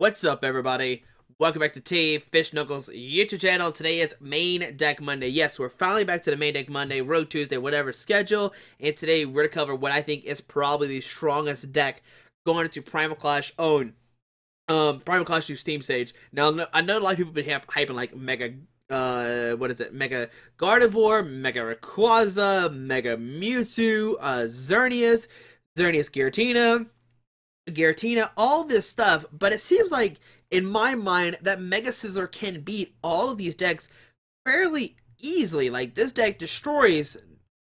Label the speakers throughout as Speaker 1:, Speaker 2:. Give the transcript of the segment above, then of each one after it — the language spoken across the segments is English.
Speaker 1: What's up, everybody? Welcome back to T Fish Knuckles YouTube channel. Today is Main Deck Monday. Yes, we're finally back to the Main Deck Monday, Road Tuesday, whatever schedule. And today we're going to cover what I think is probably the strongest deck going into Primal Clash own. Primal Clash to Steam Stage. Now, I know a lot of people have been hyping like Mega Mega Gardevoir, Mega Rayquaza, Mega Mewtwo, Xerneas Giratina, all this stuff, but it seems like, in my mind, that Mega Scizor can beat all of these decks fairly easily. Like, this deck destroys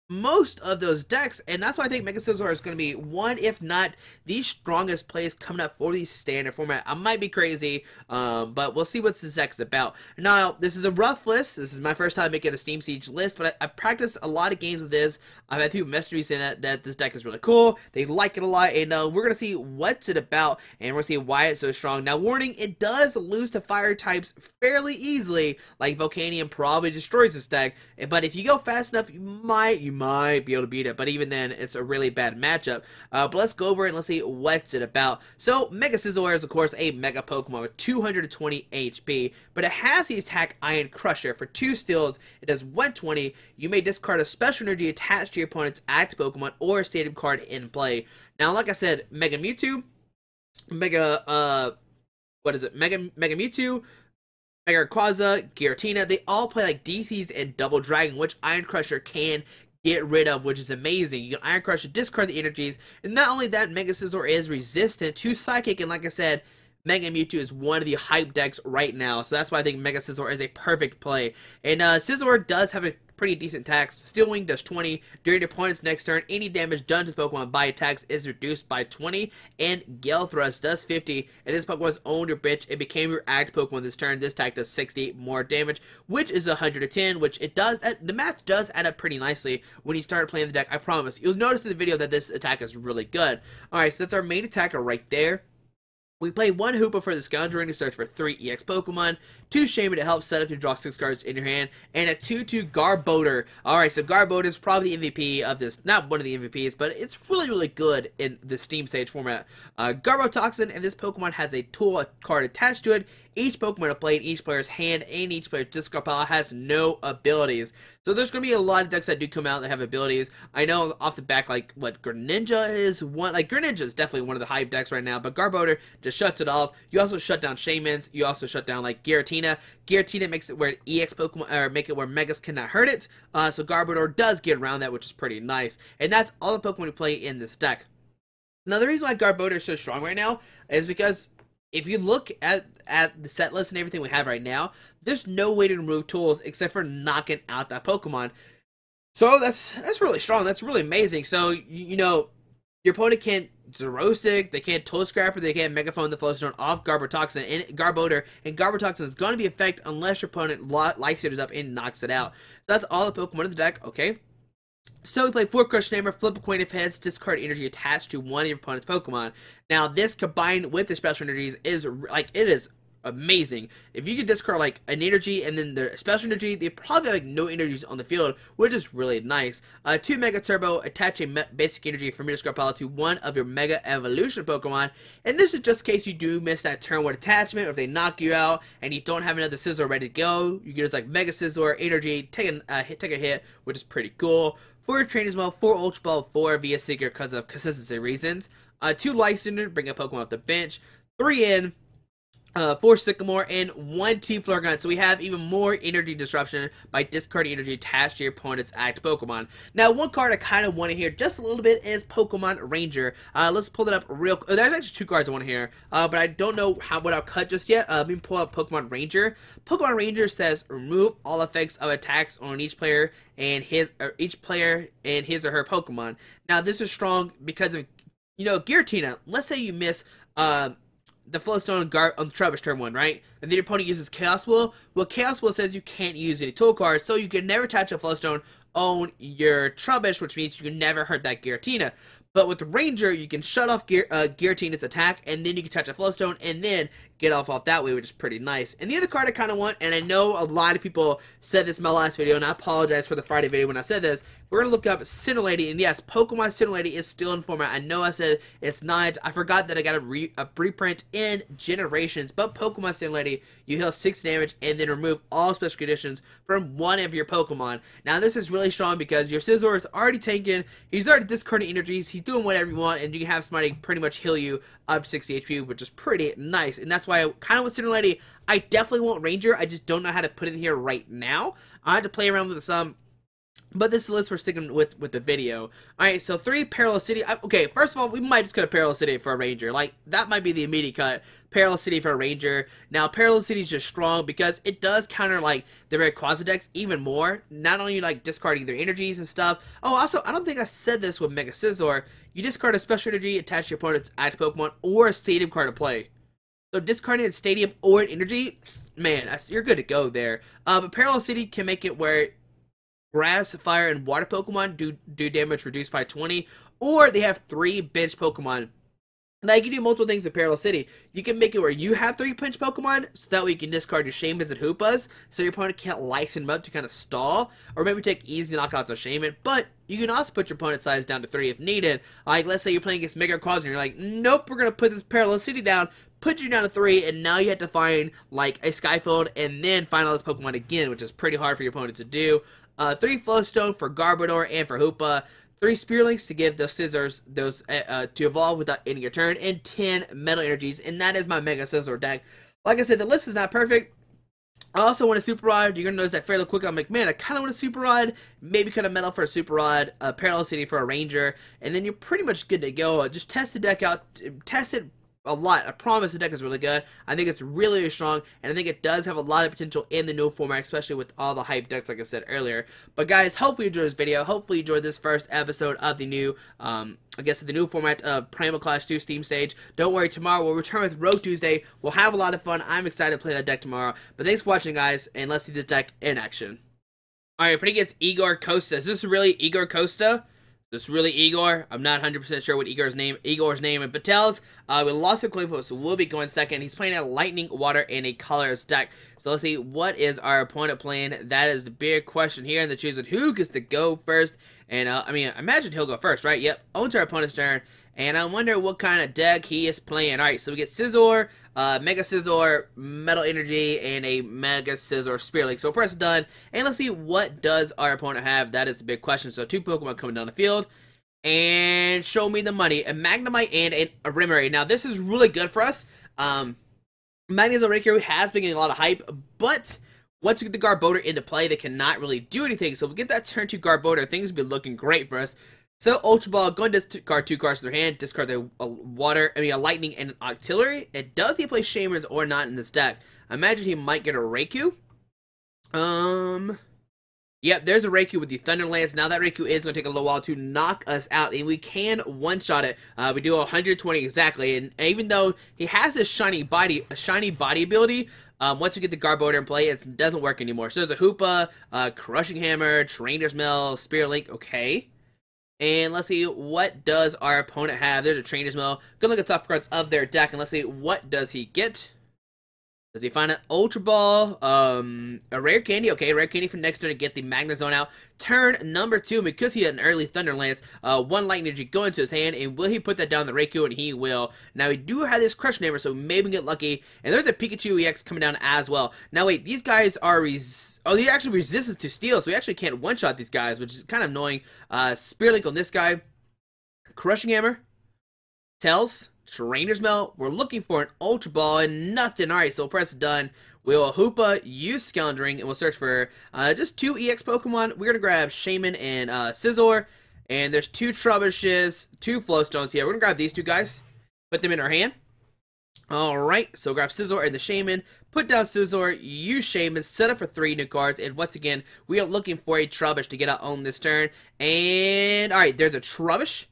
Speaker 1: most of those decks, and that's why I think Mega Scizor is going to be one, if not the strongest plays coming up for the standard format. I might be crazy, but we'll see what this deck is about. Now, this is a rough list. This is my first time making a Steam Siege list, but I practiced a lot of games with this. I've had people message me saying that this deck is really cool. They like it a lot, and we're going to see what's it about, and we're going to see why it's so strong. Now, warning, it does lose to fire types fairly easily. Like, Volcanion probably destroys this deck, but if you go fast enough, you might be able to beat it, but even then, it's a really bad matchup. But let's go over it and let's see what's it about. So, Mega Scizor is, of course, a Mega Pokemon with 220 HP, but it has the attack Iron Crusher. For 2 steals, it does 120. You may discard a special energy attached to your opponent's active Pokemon or a stadium card in play. Now, like I said, Mega Mewtwo, Mega Mewtwo, Mega Rayquaza, Giratina, they all play like DCs and Double Dragon, which Iron Crusher can get rid of, which is amazing. You can Iron Crusher, discard the energies, and not only that, Mega Scizor is resistant to Psychic, and like I said, Mega Mewtwo is one of the hype decks right now, so that's why I think Mega Scizor is a perfect play. And Scizor does have a pretty decent attack. Steel Wing does 20. During the opponent's next turn, any damage done to this Pokemon by attacks is reduced by 20. And Gale Thrust does 50. And this Pokemon's owned your bitch. It became your active Pokemon this turn. This attack does 60 more damage, which is 110, which it does. The math does add up pretty nicely when you start playing the deck, I promise. You'll notice in the video that this attack is really good. Alright, so that's our main attacker right there. We play 1 Hoopa for the Scoundrel to search for 3 EX Pokemon, 2 Shaymin to help set up to draw 6 cards in your hand, and a 2/2 Garbodor. Alright, so Garbodor is probably the MVP of this. Not one of the MVPs, but it's really good in the Steam Stage format. Garbotoxin, and this Pokemon has a tool card attached to it. Each Pokemon to play in each player's hand and each player's discard pile has no abilities. So there's going to be a lot of decks that do come out that have abilities. I know off the back, like, what, Greninja is one. Like, Greninja is definitely one of the hype decks right now, but Garbodor just shuts it off. You also shut down Shaymins. You also shut down, like, Giratina. Giratina makes it where EX Pokemon, or make it where Megas cannot hurt it. So Garbodor does get around that, which is pretty nice. And that's all the Pokemon we play in this deck. Now, the reason why Garbodor is so strong right now is because if you look at the set list and everything we have right now, there's no way to remove tools except for knocking out that Pokemon. So that's really strong. That's really amazing. So, you know, your opponent can't Zerosic, they can't Tool Scrapper, they can't Megaphone the Float Stone off Garbotoxin and Garbodor, and Garbotoxin is going to be effect unless your opponent life steals up and knocks it out. So that's all the Pokemon in the deck, okay? So we play 4 Crush Namer, flip a coin if heads, discard energy attached to one of your opponent's Pokemon. Now this combined with the special energies is, like, it is amazing. If you can discard, like, an energy and then the special energy, they probably have, like, no energies on the field, which is really nice. 2 Mega Turbo, attach a basic energy from your discard pile to one of your Mega Evolution Pokemon, and this is just in case you do miss that turn 1 attachment, or if they knock you out and you don't have another Scizor ready to go, you can just, like, Mega Scizor, energy, take a hit, which is pretty cool. 4 Trainers Mail, 4 Ultra Ball, 4 via Seeker because of consistency reasons. 2 Lysandre, bring a Pokemon off the bench. 3 in. 4 Sycamore, and 1 Team Florgon. So we have even more energy disruption by discarding energy attached to your opponent's active Pokemon. Now, one card I kind of want to hear just a little bit is Pokemon Ranger. Let's pull that up real quick. There's actually 2 cards I want to hear, but I don't know what I'll cut just yet. Let me pull up Pokemon Ranger. Pokemon Ranger says remove all effects of attacks on each player and his or her Pokemon. Now, this is strong because of, you know, Giratina. Let's say you miss the Float Stone on the Trubbish turn 1, right? And then your opponent uses Chaos Wheel. Well, Chaos Wheel says you can't use any tool cards, so you can never attach a Float Stone on your Trubbish, which means you can never hurt that Giratina. But with the Ranger, you can shut off Giratina's attack, and then you can touch a Float Stone, and then get off that way, which is pretty nice. And the other card I kind of want, and I know a lot of people said this in my last video, and I apologize for the Friday video when I said this, we're going to look up Sinnoh, and yes, Pokemon Sinnoh is still in format. I know I said it's not. I forgot that I got a reprint in Generations, but Pokemon Sinnoh, you heal 6 damage and then remove all special conditions from one of your Pokemon. Now, this is really strong because your Scizor is already tanking, he's already discarding energies, he's doing whatever you want, and you can have somebody pretty much heal you up 60 HP, which is pretty nice. And that's why I kind of with Sinnoh, I definitely want Ranger. I just don't know how to put it in here right now. I had to play around with some. But this list we're sticking with the video. Alright, so 3 Parallel City. Okay, first of all, we might just cut a Parallel City for a Ranger. Like, that might be the immediate cut. Parallel City for a Ranger. Now, Parallel City is just strong because it does counter, like, the Rayquaza decks even more. Not only, like, discarding their energies and stuff. Oh, also, I don't think I said this with Mega Scizor. You discard a special energy attached to your opponent's active Pokemon or a Stadium card to play. So, discarding a Stadium or an energy, man, you're good to go there. But Parallel City can make it where Grass, Fire, and Water Pokemon do damage reduced by 20, or they have 3 bench Pokemon. Now, you can do multiple things in Parallel City. You can make it where you have 3 bench Pokemon, so that way you can discard your Shaymins and Hoopas, so your opponent can't Lyson them up to kind of stall, or maybe take easy knockouts of Shaymin, but you can also put your opponent's size down to 3 if needed. Like, let's say you're playing against Mega Turbo ROS, and you're like, nope, we're going to put this Parallel City down, put you down to 3, and now you have to find, like, a Skyfield, and then find all this Pokemon again, which is pretty hard for your opponent to do. 3 Float Stone for Garbodor and for Hoopa, 3 Spearlinks to give those Scizors those to evolve without ending your turn, and 10 Metal Energies, and that is my Mega Scizor deck. Like I said, the list is not perfect. I also want a Super Rod. You're going to notice that fairly quick. I'm like, man, I kind of want a Super Rod. Maybe cut a Metal for a Super Rod, a Parallel City for a Ranger, and then you're pretty much good to go. Just test the deck out. Test it a lot. I promise the deck is really good. I think it's really, really strong, and I think it does have a lot of potential in the new format, especially with all the hype decks, like I said earlier. But guys, hopefully you enjoyed this video. Hopefully you enjoyed this first episode of the new, I guess the new format of Primal Clash 2 Steam Stage. Don't worry, tomorrow we'll return with Rogue Tuesday. We'll have a lot of fun. I'm excited to play that deck tomorrow. But thanks for watching, guys, and let's see this deck in action. Alright, pretty against Igor Costa. Is this really Igor Costa? This is really Igor. I'm not 100% sure what Igor's name and Patel's. We lost the coin flip, so we'll be going second. He's playing a Lightning, Water, and a Colorless deck. So let's see, what is our opponent playing? That is the big question here in the choosing who gets to go first. And, I mean, I imagine he'll go first, right? Yep, owns our opponent's turn. And I wonder what kind of deck he is playing. Alright, so we get Scizor, Mega Scizor, Metal Energy, and a Mega Scizor Spirit Link. So press done, and let's see what does our opponent have. That is the big question. So 2 Pokemon coming down the field, and show me the money. A Magnemite and a Remoraid. Now this is really good for us. Magnezone Raikou has been getting a lot of hype, but once we get the Garbodor into play, they cannot really do anything. So if we get that turn 2 Garbodor, things will be looking great for us. So, Ultra Ball, going to discard 2 cards in their hand, discard a Lightning and an Artillery. It does he play Shaymins or not in this deck? I imagine he might get a Raikou. Yep, there's a Raikou with the Thunderlance. Now that Raikou is going to take a little while to knock us out, and we can one-shot it. We do 120 exactly, and even though he has a shiny body ability, once you get the Garbodor in play, it doesn't work anymore. So there's a Hoopa, Crushing Hammer, Trainers Mail, Spirit Link, okay. And let's see, what does our opponent have? There's a Trainers Mail. Go look at the top cards of their deck, and let's see, what does he get? Does he find an Ultra Ball? A Rare Candy. Okay, Rare Candy for next turn to get the Magnezone out. Turn number 2, because he had an early Thunderlance, 1 Lightning Energy go into his hand, and will he put that down the Raikou? And he will. Now, we do have this Crush Hammer, so maybe we get lucky. And there's a Pikachu EX coming down as well. Now, wait, these guys are they actually resistant to steel, so we actually can't one-shot these guys, which is kind of annoying. Spirit Link on this guy. Crushing Hammer. Tails. Trainers Mail. We're looking for an Ultra Ball and nothing. Alright, so press done. We will Hoopa, use Scoundering, and we'll search for just 2 EX Pokemon. We're going to grab Shaymin and Scizor. And there's 2 Trubbishes, 2 Float Stones here. We're going to grab these 2 guys. Put them in our hand. Alright, so grab Scizor and the Shaymin. Put down Scizor, use Shaymin, set up for 3 new cards. And once again, we are looking for a Trubbish to get out on this turn. And, alright, there's a Trubbish.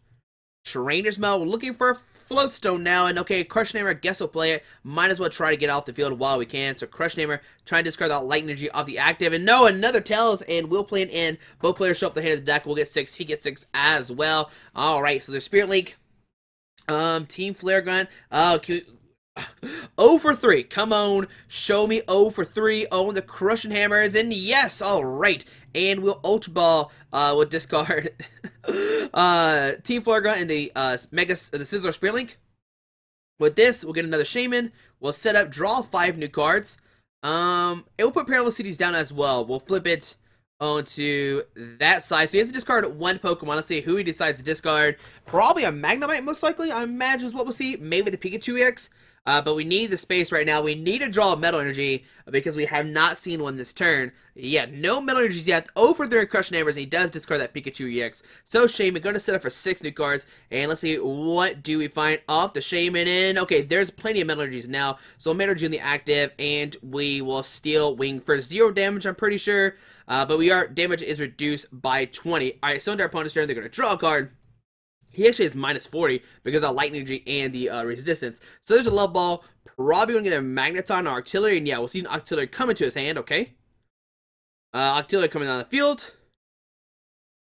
Speaker 1: Trainers Mail. We're looking for a Float Stone now, and okay, Crush Hammer, I guess we'll play it. Might as well try to get off the field while we can. So Crush Hammer, try and discard that Light Energy off the active. And no, another Tails, and we'll play an in. Both players show up the hand of the deck. We'll get 6. He gets 6 as well. Alright, so there's Spirit Link. Team Flare Gun. 0 for 3. Come on. Show me 0 for 3 on the crushing hammers. And yes, alright. And we'll Ultra Ball with discard Team Florga and the Scizor Spear Link. With this, we'll get another Shaymin. We'll set up, draw 5 new cards. It will put Parallel Cities down as well. We'll flip it onto that side. So he has to discard 1 Pokemon. Let's see who he decides to discard. Probably a Magnemite, most likely. I imagine is what we'll see. Maybe the Pikachu-EX. But we need the space right now. We need to draw a Metal Energy because we have not seen one this turn. Yeah, no Metal Energies yet. 0 for 3 Crushing Hammers, and he does discard that Pikachu-EX. So Shaymin going to set up for 6 new cards, and let's see what do we find off the Shaymin in. Okay, there's plenty of Metal Energies now. So Metal Energy in the active, and we will Steel Wing for 0 damage, I'm pretty sure. But damage is reduced by 20. Alright, so into our opponent's turn, they're going to draw a card. He actually has minus 40 because of Lightning Energy and the resistance. So there's a Love Ball. Probably going to get a Magneton or Artillery. And yeah, we'll see an Artillery come into his hand. Okay. Artillery coming down the field.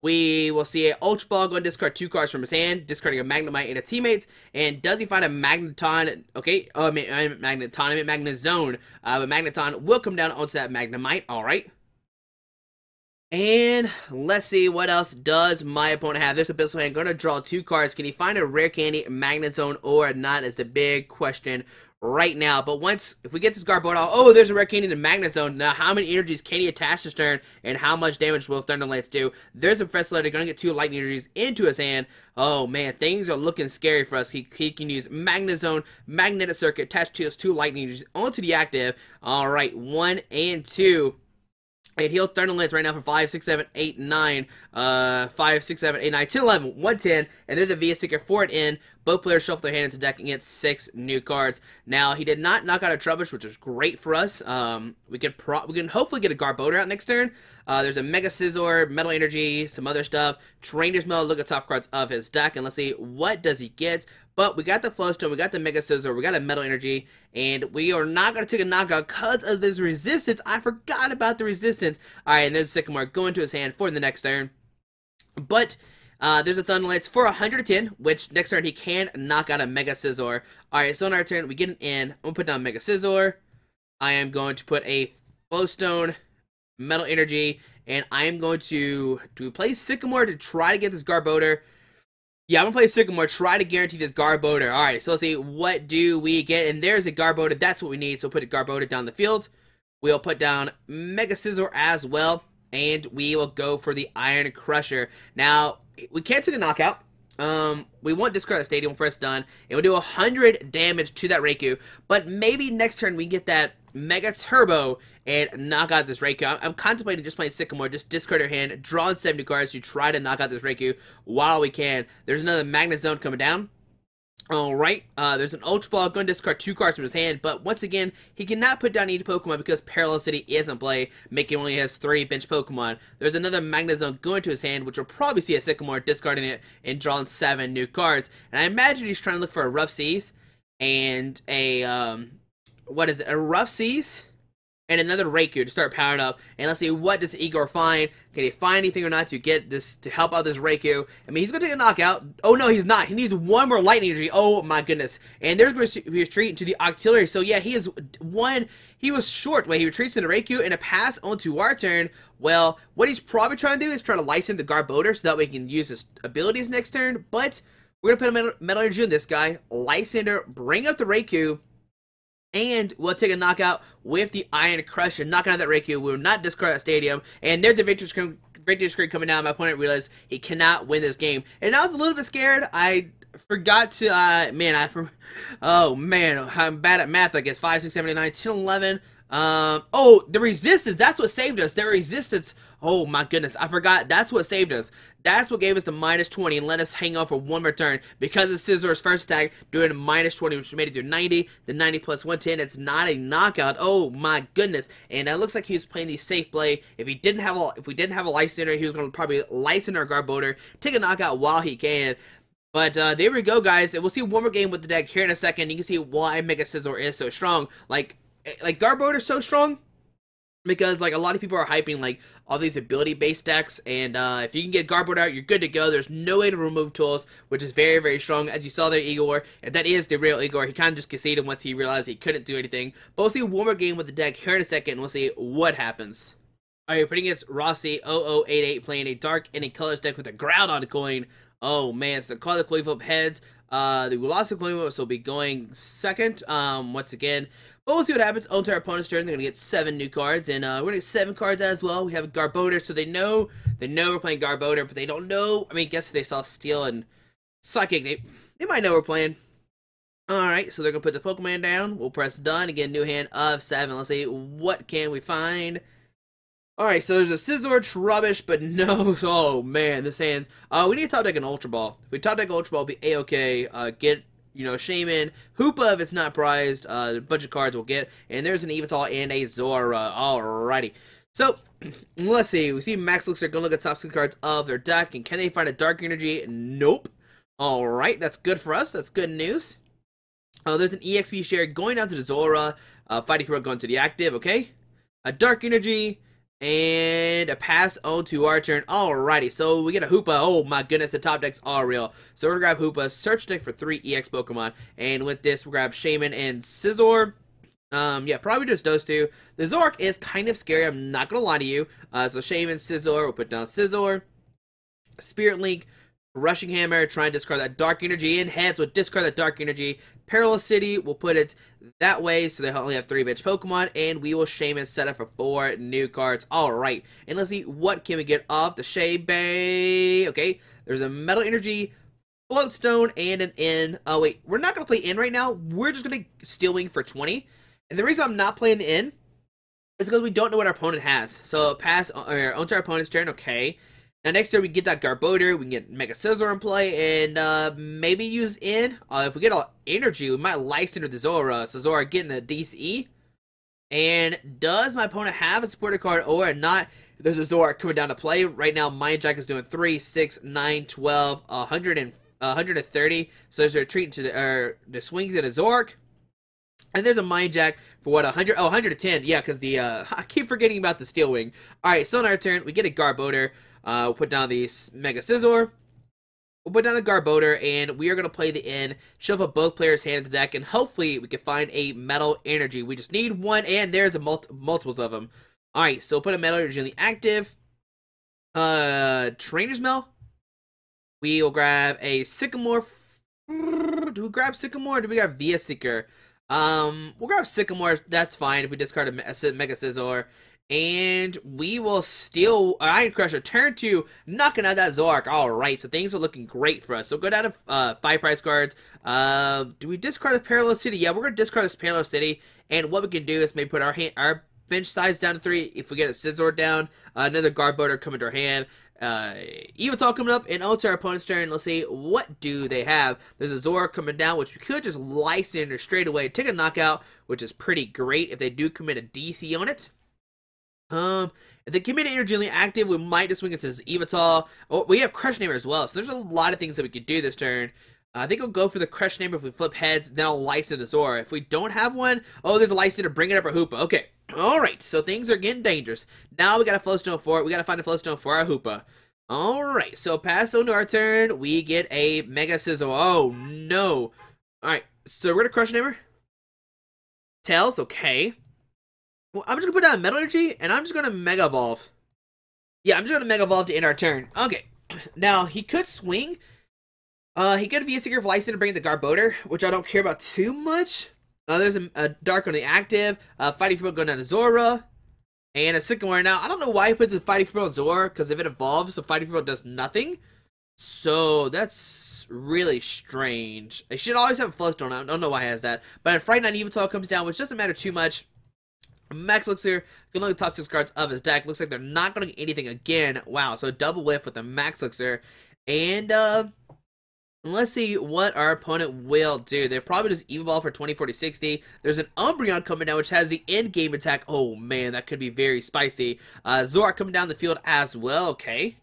Speaker 1: We will see an Ultra Ball going to discard 2 cards from his hand, discarding a Magnemite and a Teammates. And does he find a Magneton? Okay. Magneton. I mean Magnezone. But Magneton will come down onto that Magnemite. Alright. And let's see what else does my opponent have. This Abyssal Hand going to draw 2 cards. Can he find a rare candy, Magnezone, or not is the big question right now. But if we get this Garbodor, oh, there's a rare candy in the Magnezone. Now, how many energies can he attach this turn, and how much damage will Thunderlance do? There's a Professor Sycamore going to get 2 Lightning Energies into his hand. Oh, man, things are looking scary for us. He can use Magnezone, Magnetic Circuit, attach to those 2 Lightning Energies onto the active. All right, 1 and 2. And he'll Thunderlance right now for 5, 6, 7, 8, 9, 5, 6, 7, 8, 9, 10, 11, 110, and there's a VS Seeker for it in. Both players shuffle their hand into deck and get 6 new cards. Now, he did not knock out a Trubbish, which is great for us. We can hopefully get a Garbodor out next turn. There's a Mega Scizor, Metal Energy, some other stuff. Trainers Mail, look at top cards of his deck, and let's see what does he get. But we got the Float Stone, we got the Mega Scizor, we got a Metal Energy, and we are not going to take a knockout because of this resistance. I forgot about the resistance. Alright, and there's a Sycamore going to his hand for the next turn. But there's a Thunderlance for 110, which next turn he can knock out a Mega Scizor. Alright, so on our turn, we get an in. I'm going to put down Mega Scizor. I am going to put a Float Stone, Metal Energy, and I am going to play Sycamore to try to get this Garbodor. Yeah, I'm going to play Sycamore, try to guarantee this Garbodor. Alright, so let's see, what do we get? And there's a Garbodor, that's what we need. So we'll put a Garbodor down the field. We'll put down Mega Scizor as well. And we will go for the Iron Crusher. Now, we can't take a knockout. We won't discard the Stadium, press done. And we'll do 100 damage to that Raikou. But maybe next turn we get that Mega Turbo and knock out this Raikou. I'm contemplating just playing Sycamore, just discard your hand, draw 70 cards to try to knock out this Raikou while we can. There's another Magnezone coming down. Alright, there's an Ultra Ball, going to discard 2 cards from his hand, but once again, he cannot put down any Pokemon because Parallel City is in play, making only has 3 bench Pokemon. There's another Magnezone going to his hand, which will probably see a Sycamore, discarding it, and drawing 7 new cards. And I imagine he's trying to look for a Rough Seas, and a, a Rough Seas? And another Raikou to start powering up. And let's see, what does Igor find? Can he find anything or not to get this, to help out this Raikou? I mean, he's going to take a knockout. Oh, no, he's not. He needs 1 more Lightning Energy. Oh, my goodness. And there's going to be a retreat into the Octillery. So, yeah, he was short when he retreats into Raikou and a pass onto our turn. Well, what he's probably trying to do is try to license the Garbodor so that way he can use his abilities next turn. But we're going to put a Metal Energy on this guy. Lysandre, bring up the Raikou. And we'll take a knockout with the Iron Crusher, knocking out that Raikou. We will not discard that Stadium. And there's a victory screen coming down. My opponent realized he cannot win this game. And I was a little bit scared. I forgot to, oh man, I'm bad at math, I guess. 5, 6, 7, 8, 9, 10, 11. Oh, the resistance, that's what saved us. The resistance, oh my goodness, I forgot. That's what saved us. That's what gave us the minus 20 and let us hang on for 1 more turn. Because of Scizor's first attack, doing a minus 20, which made it do 90. The 90 plus 110, it's not a knockout. Oh my goodness. And it looks like he was playing the safe play. If we didn't have a Lysandre, he was going to probably Lysandre our Garbodor, take a knockout while he can. But there we go, guys. And we'll see 1 more game with the deck here in a second. You can see why Mega Scizor is so strong. Like Garbodor is so strong. Because like a lot of people are hyping like all these ability based decks, and if you can get Garbodor out, you're good to go. There's no way to remove tools, which is very, very strong. As you saw there, Igor, if that is the real Igor, he kind of just conceded once he realized he couldn't do anything. But we'll see one more game with the deck here in a second, and we'll see what happens. Alright, putting against Rossi 0088, playing a dark and a colorless deck with a ground on the coin. Oh man, so the call the coin flip heads. The lost the coin flip, so will be going second. Once again. But we'll see what happens. On to our opponent's turn, they're going to get 7 new cards, and we're going to get 7 cards as well. We have Garbodor, so they know we're playing Garbodor, but they don't know. I mean, I guess if they saw Steel and Psychic, they might know we're playing. Alright, so they're going to put the Pokemon down. We'll press done. Again, new hand of 7. Let's see, what can we find? Alright, so there's a Scizor, Trubbish, but no. Oh, man, this hand. We need to top deck an Ultra Ball. If we top deck Ultra Ball, it'll be A-okay. Get... You know, Shaymin, Hoopa if it's not prized, a bunch of cards we'll get, and there's an Yveltal and a Zora. Alrighty. So, let's see. We see Max looks like going to look at top 6 cards of their deck, and can they find a Dark Energy? Nope. Alright, that's good for us. That's good news. There's an EXP share going down to the Zora, Fighting Hero going to the active, okay? A Dark Energy, and a pass on to our turn. Alrighty, so we get a Hoopa. Oh my goodness, the top decks are real. So we're gonna grab Hoopa, search deck for 3 EX Pokemon, and with this we'll grab Shaymin and Scizor. Yeah, probably just those two. The Zork is kind of scary, I'm not gonna lie to you. So Shaymin, Scizor, we'll put down Scizor. Spirit Link, Rushing Hammer, try and discard that Dark Energy. In heads, we'll discard that Dark Energy. Parallel City, we'll put it that way so they only have 3 bitch Pokemon, and we will Shaymin set up for 4 new cards. Alright, and let's see what can we get off the Shaymin. Okay, there's a Metal Energy, Float Stone, and an N. Oh wait, we're not going to play N right now. We're just going to Steel Wing for 20. And the reason I'm not playing the N is because we don't know what our opponent has. So pass onto our opponent's turn, okay. Now next turn we get that Garbodor, we can get Mega Scizor in play, and maybe use N. If we get all energy, we might Lysandre the Zora. So Zora getting a DCE. And does my opponent have a supported card or not? There's a Zora coming down to play. Right now Mind Jack is doing 3, 6, 9, 12, 130. So there's a retreat to the swings in a Zork. And there's a Mind Jack for what, 100? Oh, 110. Yeah, because the I keep forgetting about the Steel Wing. Alright, so on our turn, we get a Garbodor. We'll put down the Mega Scizor. We'll put down the Garbodor, and we are going to play the N, shuffle both players' hand in the deck, and hopefully we can find a Metal Energy. We just need one, and there's a multiples of them. Alright, so we'll put a Metal Energy in the active. Trainers Mail. We will grab a Sycamore. Do we grab Sycamore, or do we grab Via Seeker? We'll grab Sycamore, that's fine if we discard a Mega Scizor. And we will steal Iron Crusher. Turn 2, knocking out that Zork. Alright, so things are looking great for us. So go down to 5 prize cards. Do we discard the Parallel City? Yeah, we're going to discard this Parallel City. And what we can do is maybe put our bench size down to 3. If we get a Scizor down, another Garbodor coming to our hand. Yveltal coming up, and onto our opponent's turn. Let's see, what do they have? There's a Zora coming down, which we could just Lysandre straight away. Take a knockout, which is pretty great if they do commit a DC on it. If they commit energy in the active, we might just swing it to Yveltal. Oh, we have Crush Neighbor as well, so there's a lot of things that we could do this turn. I think we'll go for the Crush Neighbor if we flip heads, then I'll Lysandre the Zora. If we don't have one, oh, there's a Lysandre, bring it up our Hoopa. Okay, alright, so things are getting dangerous. Now we got a Float Stone for it. We got to find a Float Stone for our Hoopa. Alright, so pass on to our turn, we get a Mega Scizor. Oh, no. Alright, so we're going to Crush Neighbor. Tails, okay. Well, I'm just going to put down Metal Energy, and I'm just going to Mega Evolve. Yeah, I'm just going to Mega Evolve to end our turn. Okay. Now, he could swing. He could Via Seeker Lysandre to bring the Garbodor, which I don't care about too much. There's a Dark on the active. Fighting Field going down to Zora. And a Sycamore. Now, I don't know why he put the Fighting Field on Zora, because if it evolves, the Fighting Field does nothing. So, that's really strange. It should always have a Float Stone. I don't know why it has that. But if Fright Night Yveltal comes down, which doesn't matter too much. Max looks here, gonna look at the top 6 cards of his deck. Looks like they're not gonna get anything again. Wow, so double whiff with the Max Elixir. And let's see what our opponent will do. They'll probably just Evolve for 20, 40, 60. There's an Umbreon coming down, which has the end game attack. Oh man, that could be very spicy. Zora coming down the field as well. Okay.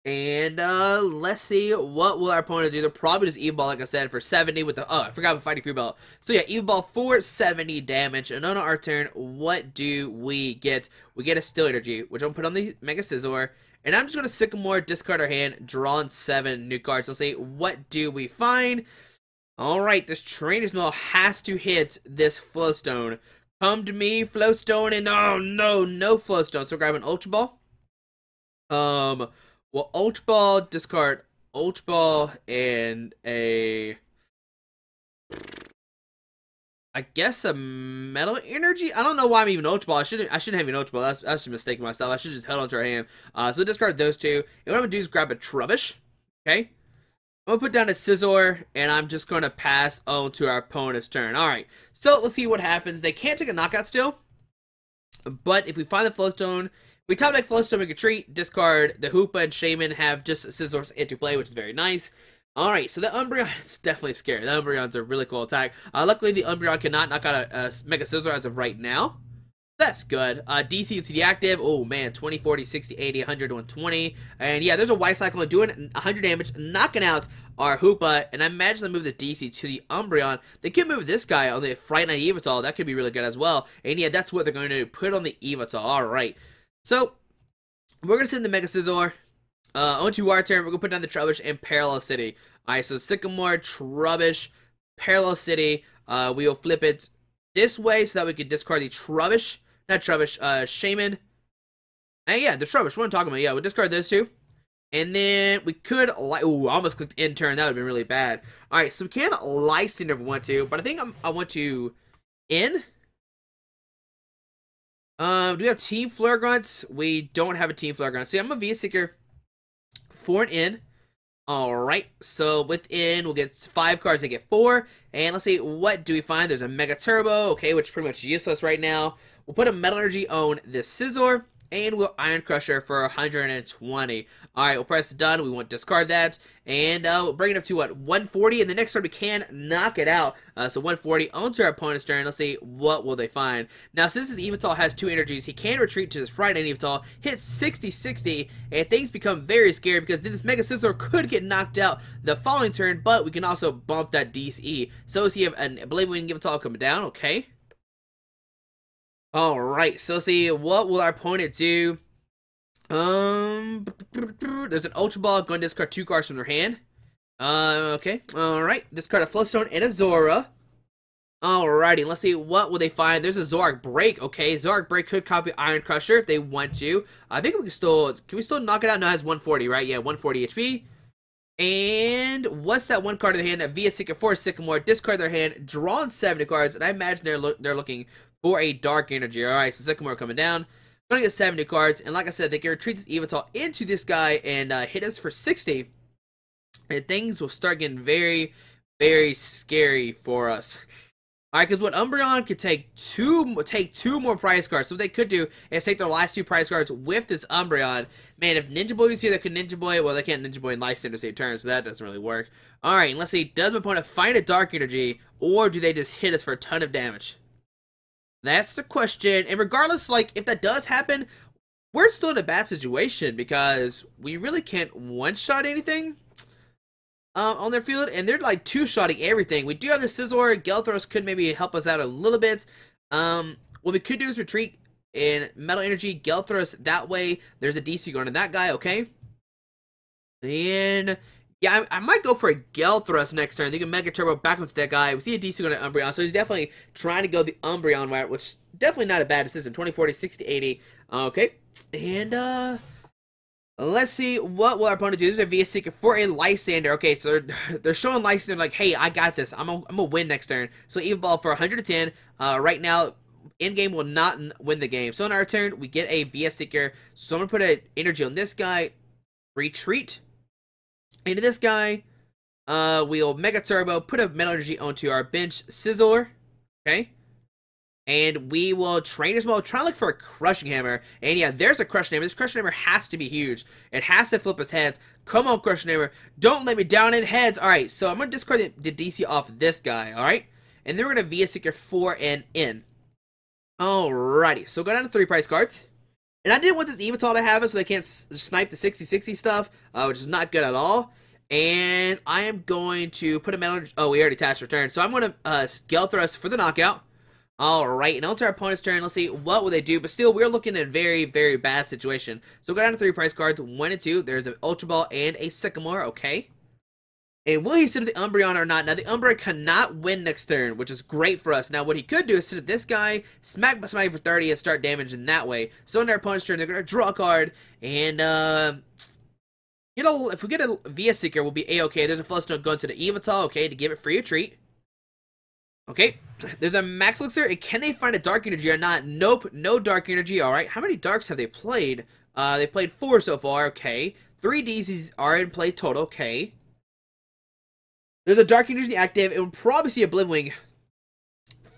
Speaker 1: And let's see, what will our opponent do? They'll probably just Evo Ball, like I said, for 70 with the, oh, I forgot about Fighting Free Belt. So yeah, Evo Ball for 70 damage. And on our turn, what do we get? We get a Steel Energy, which I'm gonna put on the Mega Scizor. And I'm just gonna Sycamore, discard our hand, draw on 7 new cards. Let's see, what do we find? Alright, this Trainers Mail has to hit this Float Stone. Come to me, Float Stone, and oh no, no Float Stone. So grab an Ultra Ball. Well, Ultra Ball, discard Ultra Ball, and a, I guess a Metal Energy? I don't know why I'm even Ultra Ball. I shouldn't have even Ultra Ball. That's just a mistake of myself. I should just held onto our hand. So discard those two. And what I'm going to do is grab a Trubbish. Okay? I'm going to put down a Scizor, and I'm just going to pass on to our opponent's turn. Alright, so let's see what happens. They can't take a knockout still, but if we find the Float Stone, we top deck Float Stone, make a treat, discard the Hoopa and Shaymin, have just Scizors into play, which is very nice. Alright, so the Umbreon is definitely scary. The Umbreon's a really cool attack. Luckily, the Umbreon cannot knock out a Mega Scizor as of right now. That's good. DC into the active. Oh man, 20, 40, 60, 80, 100, 120. And yeah, there's a White Cyclone doing 100 damage, knocking out our Hoopa. And I imagine they move the DC to the Umbreon. They could move this guy on the Fright Night Evital. That could be really good as well. And yeah, that's what they're going to do. Put on the Evital. Alright. So, we're going to send the Mega Scizor onto our turn. We're going to put down the Trubbish and Parallel City. Alright, so Sycamore, Trubbish, Parallel City. We will flip it this way so that we can discard the Trubbish. Not Trubbish, Shaymin. And yeah, the Trubbish, what I'm talking about. Yeah, we'll discard those two. And then we could, ooh, I almost clicked in turn. That would have been really bad. Alright, so we can Lysandre if we want to. But I think I want to in. Do we have Team Flare Grunt? We don't have a Team Flare Grunt. See, I'm a VS Seeker for an in. Alright, so within, we'll get 5 cards, they get 4. And let's see, what do we find? There's a Mega Turbo, okay, which is pretty much useless right now. We'll put a Metal Energy on this Scizor, and we'll Iron Crusher for 120. Alright, we'll press done, we won't discard that. And we'll bring it up to, what, 140, and the next turn we can knock it out. So 140 onto our opponent's turn. Let's see, what will they find? Now, since this Evital has 2 energies, he can retreat to his Fright Night Evital, hit 60-60, and things become very scary because then this Mega Scizor could get knocked out the following turn, but we can also bump that DC. So let's see if, I believe we can give Evital come down, okay. Alright, so let's see, what will our opponent do? There's an Ultra Ball, going to discard 2 cards from their hand. Okay, alright, discard a Float Stone and a Zora. Alrighty, let's see, what will they find? There's a Zoroark Break, okay, Zoroark Break could copy Iron Crusher if they want to. I think we can we still knock it out? No, it has 140, right? Yeah, 140 HP. And what's that one card in the hand? That VS Seeker for Sycamore, discard their hand, draw on 70 cards, and I imagine they're looking for a Dark Energy. Alright, so Sycamore coming down. Gonna get 70 cards, and like I said, they can retreat this Evital into this guy and hit us for 60. And things will start getting very, very scary for us. Alright, because what Umbreon could take two more prize cards. So what they could do is take their last 2 prize cards with this Umbreon. Man, if Ninja Boy was here, they could Ninja Boy. Well, they can't Ninja Boy and Lysandre the same turn, so that doesn't really work. Alright, and let's see, does my opponent find a Dark Energy, or do they just hit us for a ton of damage? That's the question. And regardless, like, if that does happen, we're still in a bad situation because we really can't one-shot anything on their field, and they're like 2-shotting everything. We do have the Scizor. Gyarados could maybe help us out a little bit. What we could do is retreat in Metal Energy, Gyarados. That way, there's a DC going to that guy, okay? Then, yeah, I might go for a Gyarados next turn. They can Mega Turbo back onto that guy. We see a DC going to Umbreon, so he's definitely trying to go the Umbreon route, which definitely not a bad decision. 20, 40, 60, 80. Okay, and let's see, what will our opponent do? This is a VS Seeker for a Lysandre. Okay, so they're showing Lysandre like, hey, I got this. I'm gonna win next turn. So Evo Ball for 110. Right now, in-game will not win the game. So on our turn, we get a VS Seeker. So I'm gonna put an energy on this guy. Retreat into this guy. We'll Mega Turbo, put a Metal Energy onto our bench Scizor. Okay. And we will Trainers Mail, try to look for a Crushing Hammer. And yeah, there's a Crushing Hammer. This Crushing Hammer has to be huge. It has to flip his heads. Come on, Crushing Hammer. Don't let me down in heads. Alright, so I'm going to discard the DC off this guy. Alright. And then we're going to VS Seeker for an in. Alrighty, so go down to 3 prize cards. And I didn't want this Evital to have it so they can't snipe the 60-60 stuff, which is not good at all. And I am going to put a metal... Oh, we already attached return. So I'm going to Gale Thrust for the knockout. Alright, and on to our opponent's turn. Let's see, what will they do? But still, we're looking at a very, very bad situation. So go down to 3 price cards, 1 and 2. There's an Ultra Ball and a Sycamore, okay. And will he sit at the Umbreon or not? Now, the Umbreon cannot win next turn, which is great for us. Now, what he could do is sit at this guy, smack somebody for 30, and start damaging that way. So on their opponent's turn, they're going to draw a card, and, you know, if we get a VS Seeker, we'll be A-okay. There's a Float Stone going to the Evital, okay, to give it free a treat. Okay, there's a Max Elixir, and can they find a Dark Energy or not? Nope, no Dark Energy, alright. How many Darks have they played? They played 4 so far, okay. 3 DCs are in play total, okay. There's a Dark Energy active, and we'll probably see a Blipwing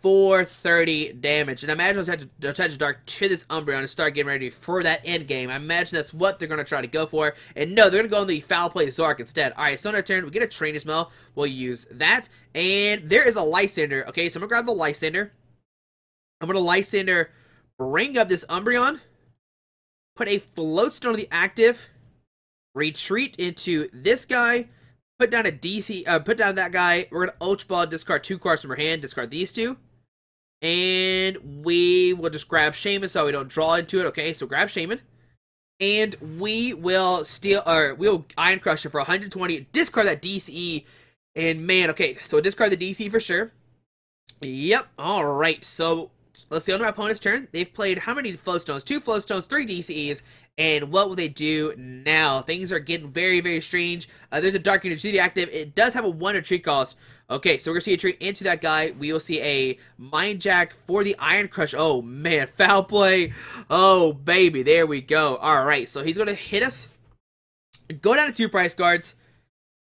Speaker 1: for 30 damage. And I imagine they'll attach a Dark to this Umbreon and start getting ready for that end game. I imagine that's what they're going to try to go for. And no, they're going to go on the Foul Play Zork instead. Alright, so on our turn, we get a Trainers Mail. We'll use that. And there is a Lysandre. Okay, so I'm going to grab the Lysandre. I'm going to Lysandre, bring up this Umbreon, put a Float Stone on the active, retreat into this guy, put down a DC, put down that guy. We're going to Ultra Ball, discard 2 cards from our hand, discard these 2. And we will just grab Shaymin so we don't draw into it. Okay, so grab Shaymin. And we will steal, or we'll Iron Crusher for 120, discard that DCE. And man, okay, so discard the DC for sure. Yep, alright, so let's see on my opponent's turn. They've played how many Float Stones? 2 Float Stones, 3 DCEs. And what will they do now? Things are getting very, very strange. There's a Dark Energy active. It does have a 1 retreat cost. Okay, so we're going to see a treat into that guy. We will see a Mind Jack for the Iron Crush. Oh, man. Foul play. Oh, baby. There we go. All right, so he's going to hit us. Go down to 2 price cards.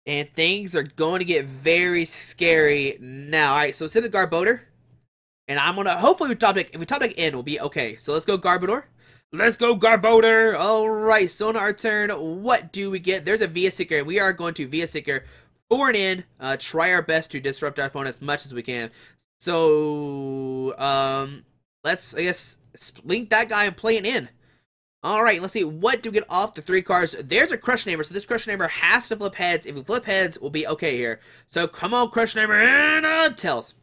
Speaker 1: And things are going to get very scary now. All right, so send the Garbodor. And I'm going to, hopefully, if we top deck in, we'll be okay. So let's go Garbodor. Let's go, Garbodor! Alright, so on our turn, what do we get? There's a VS Seeker, and we are going to VS Seeker for an in. Try our best to disrupt our opponent as much as we can. So, let's, I guess, link that guy and play an in. Alright, let's see, what do we get off the 3 cards? There's a Crush Neighbor, so this Crush Neighbor has to flip heads. If we flip heads, we'll be okay here. So, come on, Crush Neighbor, and Tails.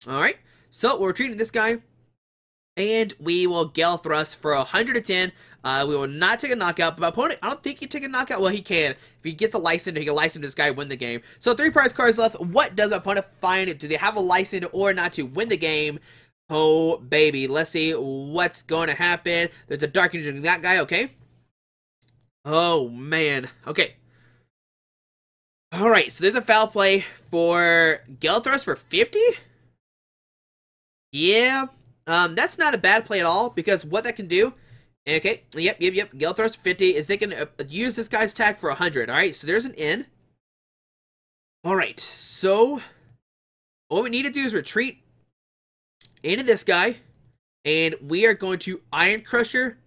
Speaker 1: Alright, so we're retreating this guy. And we will Gale Thrust for 110. We will not take a knockout, but my opponent, I don't think he can take a knockout. Well, he can. If he gets a Lysandre, he can Lysandre this guy, win the game. So 3 prize cards left. What does my opponent find? Do they have a Lysandre or not to win the game? Oh, baby. Let's see what's going to happen. There's a Dark Energy in that guy, okay. Oh, man. Okay. Alright, so there's a foul play for Gale Thrust for 50? Yeah. That's not a bad play at all, because what that can do, okay, yep, Gale Thrust 50, is they can use this guy's attack for 100, alright, so there's an in. Alright, so, what we need to do is retreat into this guy, and we are going to Iron Crusher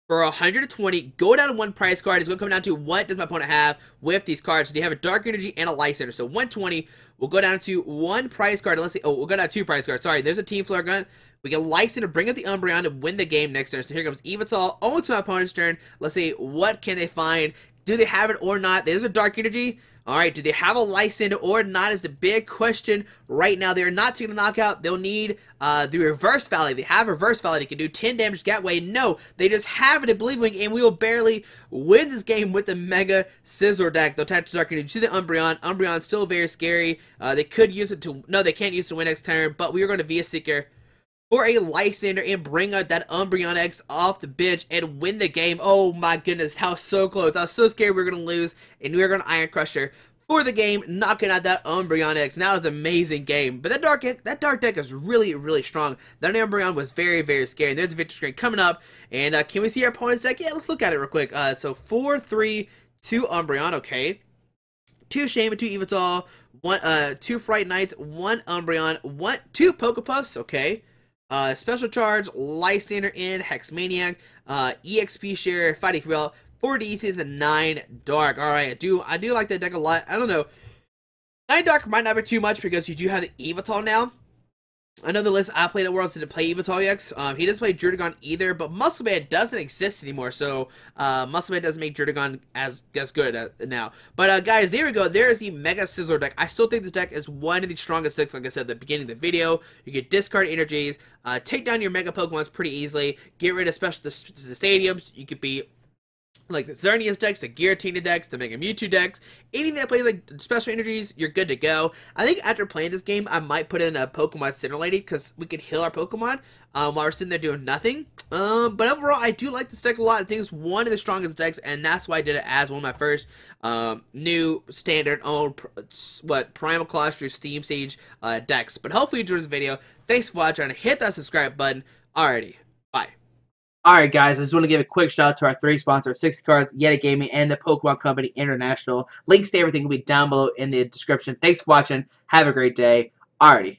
Speaker 1: for 120, go down to 1 prize card. It's going to come down to what does my opponent have with these cards. So they have a Dark Energy and a Lysandre, so 120, we'll go down to 1 prize card, let's see, oh, we'll go down to 2 prize cards, sorry, there's a Team Flare Gun. We can Lysandre, bring up the Umbreon to win the game next turn. So here comes Evital, on to my opponent's turn. Let's see, what can they find? Do they have it or not? There's a Dark Energy. Alright, do they have a Lysandre or not is the big question right now. They're not taking a knockout. They'll need the Reverse Valley. They have Reverse Valley. They can do 10 damage that way. No, they just have it at Blipwing, and we will barely win this game with the Mega Scizor deck. They'll attach Dark Energy to the Umbreon. Umbreon's still very scary. They could use it to... No, they can't use it to win next turn, but we are going to VS Seeker for a Lysandre and bring out that Umbreon X off the bench and win the game. Oh my goodness, how so close. I was so scared we were going to lose, and we were going to Iron Crusher for the game, knocking out that Umbreon X. Now it's an amazing game. But that dark deck is really, really strong. That Umbreon was very, very scary. And there's a victory screen coming up. And can we see our opponent's deck? Yeah, let's look at it real quick. So 4, 3, 2 Umbreon, okay. 2 Shaymin, 2 Evital, 2 Fright Knights, 1 Umbreon, 2 Pokepuffs, okay. Special Charge, Lysandre in, Hex Maniac, EXP Share, Fighting for Bell, 4 DCs, and 9 Dark. Alright, I do like that deck a lot. I don't know. 9 Dark might not be too much because you do have the Evital now. Another list I played at Worlds didn't play Hoopa-EX. He doesn't play Druddigon either, but Muscle Man doesn't exist anymore, so Muscle Man doesn't make Druddigon as good now. But guys, there we go. There is the Mega Scizor deck. I still think this deck is one of the strongest decks. Like I said at the beginning of the video, you can discard energies, take down your Mega Pokemons pretty easily, get rid of especially the stadiums. You could be like the Xerneas decks, the Giratina decks, the Mega Mewtwo decks, anything that plays like special energies, you're good to go. I think after playing this game, I might put in a Pokemon Center Lady because we could heal our Pokemon while we're sitting there doing nothing. But overall, I do like this deck a lot. I think it's one of the strongest decks, and that's why I did it as one of my first new standard Primal Colossus Steam Siege decks. But hopefully you enjoyed this video. Thanks for watching. Hit that subscribe button. Alrighty, bye.
Speaker 2: Alright guys, I just want to give a quick shout out to our 3 sponsors, 60 Cards, Yeti Gaming, and the Pokemon Company International. Links to everything will be down below in the description. Thanks for watching. Have a great day. Alrighty.